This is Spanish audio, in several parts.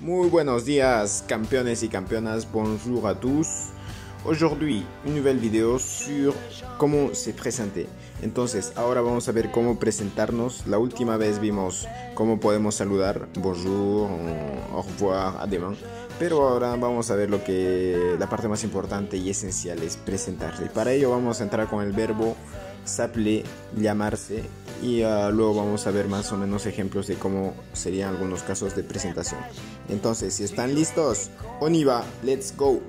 Muy buenos días, campeones y campeonas, bonjour à tous. Aujourd'hui, une nouvelle vidéo sur cómo se presenter. Entonces, ahora vamos a ver cómo presentarnos. La última vez vimos cómo podemos saludar, bonjour, au revoir, à demain. Pero ahora vamos a ver la parte más importante y esencial es presentarse. Para ello vamos a entrar con el verbo s'appeler, llamarse, y luego vamos a ver más o menos ejemplos de cómo serían algunos casos de presentación. Entonces, si están listos, on y va, let's go.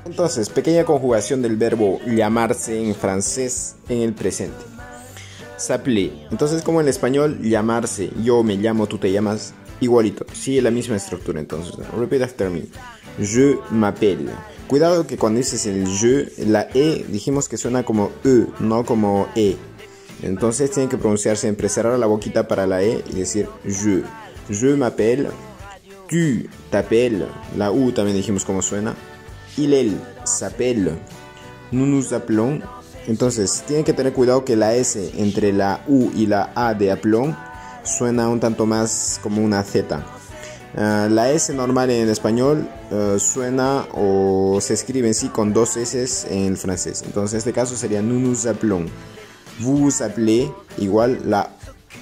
Entonces, pequeña conjugación del verbo llamarse en francés en el presente. S'appeler. Entonces, como en español, llamarse, yo me llamo, tú te llamas, igualito. Sigue la misma estructura. Entonces, repeat after me. Je m'appelle. Cuidado que cuando dices el je, la E dijimos que suena como E, no como E. Entonces tienen que pronunciarse, siempre cerrar la boquita para la E y decir je. Je m'appelle. Tu t'appelles. La U también dijimos cómo suena. Il s'appelle. Nous nous appelons. Entonces tienen que tener cuidado que la S entre la U y la A de appelons suena un tanto más como una Z. La S normal en el español suena o se escribe en sí con dos S en el francés. Entonces en este caso sería nous nous appelons. Vous vous appelez, igual la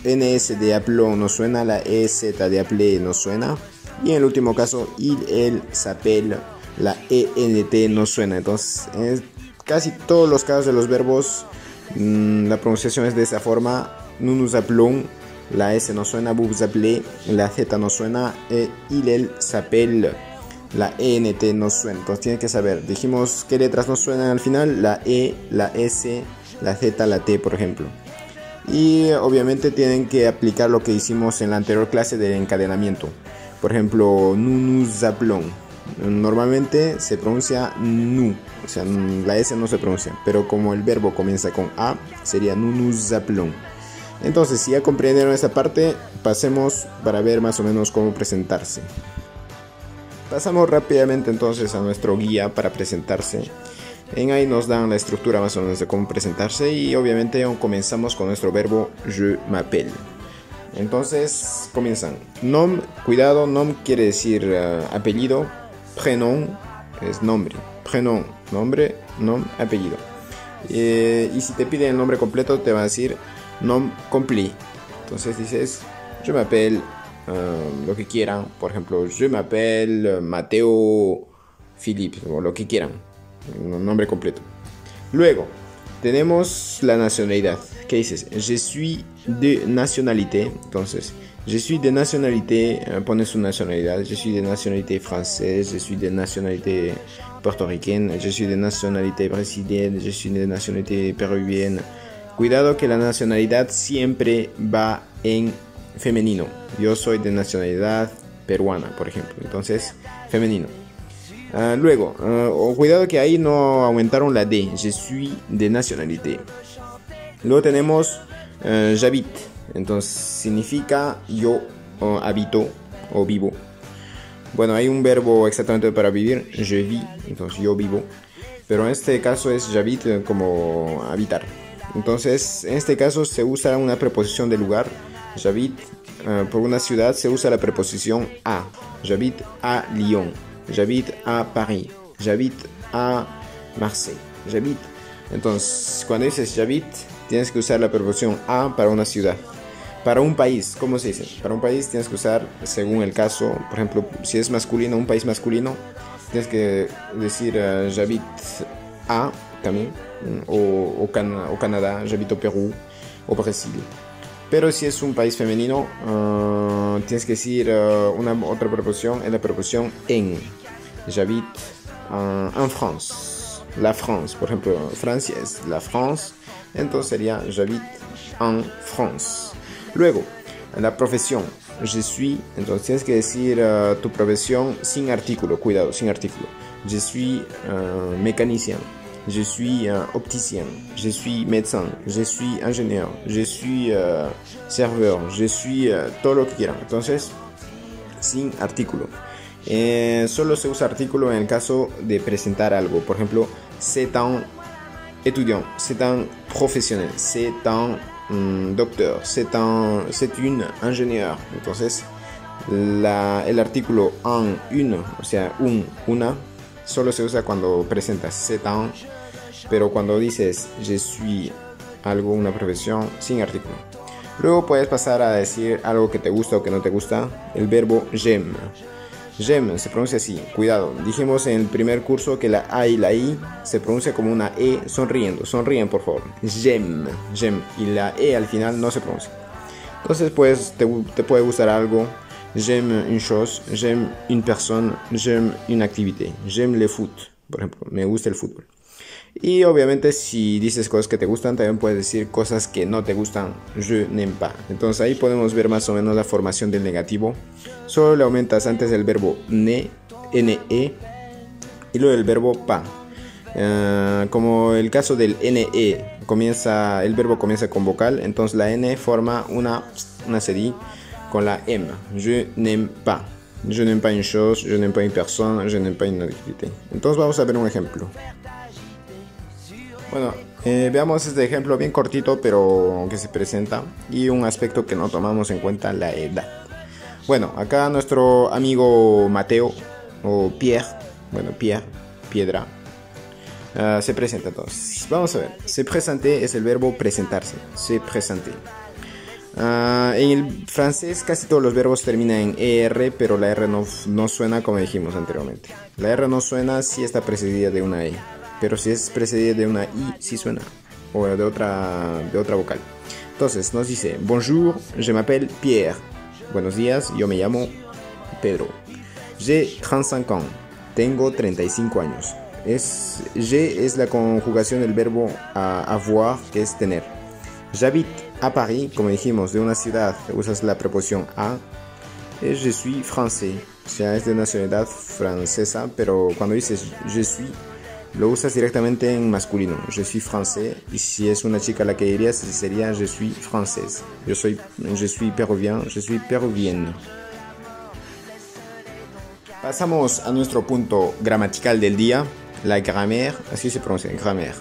NS de appelons no suena, la EZ de appeler no suena. Y en el último caso, il s'appelle, la ENT no suena. Entonces en casi todos los casos de los verbos la pronunciación es de esa forma. Nous nous appelons. La S no suena, vous vous appelez, la Z no suena, il s'appelle, la ENT no suena. Entonces tienen que saber, dijimos qué letras no suenan al final, la E, la S, la Z, la T, por ejemplo. Y obviamente tienen que aplicar lo que hicimos en la anterior clase del encadenamiento. Por ejemplo, nous nous appelons. Normalmente se pronuncia nous, o sea, la S no se pronuncia, pero como el verbo comienza con A, sería nous nous appelons. Entonces, si ya comprendieron esta parte, pasemos para ver más o menos cómo presentarse. Pasamos rápidamente entonces a nuestro guía para presentarse. En ahí nos dan la estructura más o menos de cómo presentarse y obviamente comenzamos con nuestro verbo je m'appelle. Entonces, comienzan. Nom, cuidado, nom quiere decir apellido. Prénom es nombre. Prénom, nombre, nom, apellido. Y si te piden el nombre completo, te va a decir nom complet. Entonces dices je m'appelle lo que quieran, por ejemplo je m'appelle Mateo Philippe o lo que quieran, un nombre completo. Luego tenemos la nacionalidad. ¿Qué dices? Je suis de nationalité. Entonces je suis de nationalité, pones su nacionalidad. Je suis de nationalité française, je suis de nationalité portoricaine, je suis de nationalité brésilienne, je suis de nationalité péruvienne. Cuidado que la nacionalidad siempre va en femenino. Yo soy de nacionalidad peruana, por ejemplo. Entonces, femenino. Luego, cuidado que ahí no aumentaron la D. Je suis de nationalité. Luego tenemos j'habite. Entonces, significa yo habito o vivo. Bueno, hay un verbo exactamente para vivir. Je vis. Entonces, yo vivo. Pero en este caso es j'habite como habitar. Entonces, en este caso se usa una preposición de lugar. J'habite, por una ciudad se usa la preposición a. J'habite à Lyon. J'habite à Paris. J'habite à Marseille. J'habite. Entonces, cuando dices j'habite, tienes que usar la preposición a para una ciudad. Para un país, ¿cómo se dice? Para un país tienes que usar, según el caso, por ejemplo, si es masculino, un país masculino, tienes que decir j'habite à también, o Canadá, j'habite au Perú, o Brasil. Pero si es un país femenino, tienes que decir otra preposición, es la preposición en. J'habite en France. La France, por ejemplo, Francia es la France, entonces sería j'habite en France. Luego, la profesión, je suis, entonces tienes que decir tu profesión sin artículo, cuidado, sin artículo. Je suis mécanicien. Je suis opticien, je suis médecin, je suis ingénieur, je suis serveur, je suis todo lo que quieran. Entonces, sin artículo. Solo se usa artículo en el caso de presentar algo. Por ejemplo, c'est un étudiant, c'est un professionnel, c'est un docteur, c'est une ingénieur. Entonces, El artículo un, une, o sea, una, solo se usa cuando presentas c'est un, pero cuando dices je suis algo, una profesión, sin artículo. Luego puedes pasar a decir algo que te gusta o que no te gusta. El verbo j'aime. J'aime se pronuncia así, cuidado. Dijimos en el primer curso que la A y la I se pronuncia como una E sonriendo. Sonríen, por favor. J'aime, j'aime. Y la E al final no se pronuncia. Entonces, pues, te puede gustar algo. J'aime une chose, j'aime une personne, j'aime une activité. J'aime le foot, por ejemplo. Me gusta el fútbol. Y obviamente si dices cosas que te gustan, también puedes decir cosas que no te gustan. Je n'aime pas. Entonces ahí podemos ver más o menos la formación del negativo. Solo le aumentas antes el verbo ne, ne, y luego el verbo pas. Como el caso del ne, el verbo comienza con vocal, entonces la n forma una serie con la m. Je n'aime pas. Je n'aime pas une chose, je n'aime pas une personne, je n'aime pas une activité. Entonces vamos a ver un ejemplo. Bueno, veamos este ejemplo bien cortito, pero que se presenta, y un aspecto que no tomamos en cuenta, la edad. Bueno, acá nuestro amigo Mateo, o Pierre, bueno, Piedra, se presenta entonces. Vamos a ver, se présenter es el verbo presentarse, se présenter. En el francés casi todos los verbos terminan en ER, pero la R no suena como dijimos anteriormente. La R no suena si está precedida de una E. Pero si es precedida de una I, sí suena, o de otra vocal. Entonces nos dice, bonjour, je m'appelle Pierre. Buenos días, yo me llamo Pedro. J'ai 35 ans, tengo 35 años. J'ai es la conjugación del verbo avoir, que es tener. J'habite à Paris, como dijimos, de una ciudad, usas la preposición a. Et je suis français, o sea, es de nacionalidad francesa, pero cuando dices je suis, lo usas directamente en masculino. Je suis français. Y si es una chica la que dirías, sería je suis française. Je suis péruvien. Je suis péruvienne. Pasamos a nuestro punto gramatical del día. La grammaire. Así se pronuncia, grammaire.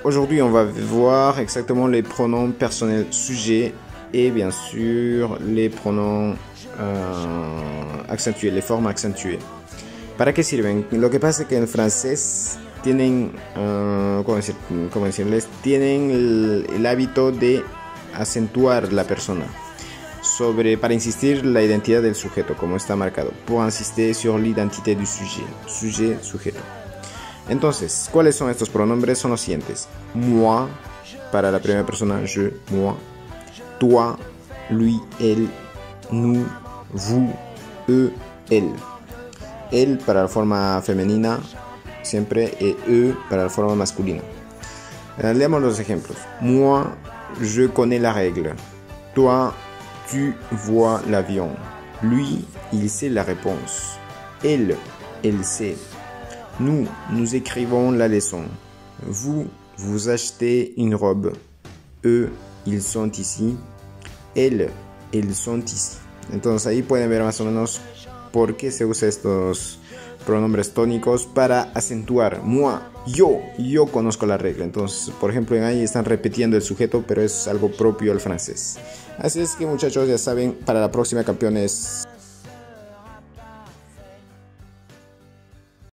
Aujourd'hui, on va voir exactement les pronoms personnels sujet et bien sûr les pronoms accentués, les formes accentuées. ¿Para qué sirven? Lo que pasa es que en francés tienen, ¿cómo decirles? Tienen el hábito de acentuar la persona para insistir la identidad del sujeto, como está marcado. Pour insister sur l'identité du sujet. Sujet, sujeto. Entonces, ¿cuáles son estos pronombres? Son los siguientes. Moi, para la primera persona, je, moi. Toi, lui, elle, nous, vous, eux, elle. Elle para la forma femenina siempre, et eux para la forma masculina. Leamos los ejemplos. Moi, je connais la règle. Toi, tu vois l'avion. Lui, il sait la réponse. Elle sait. Nous écrivons la leçon. Vous achetez une robe. Eux, ils sont ici. Elles sont ici. Entonces ahí pueden ver más o menos por qué se usa estos pronombres tónicos para acentuar. Moi, yo conozco la regla. Entonces, por ejemplo, en ahí están repitiendo el sujeto, pero es algo propio al francés. Así es que, muchachos, ya saben, para la próxima, campeones.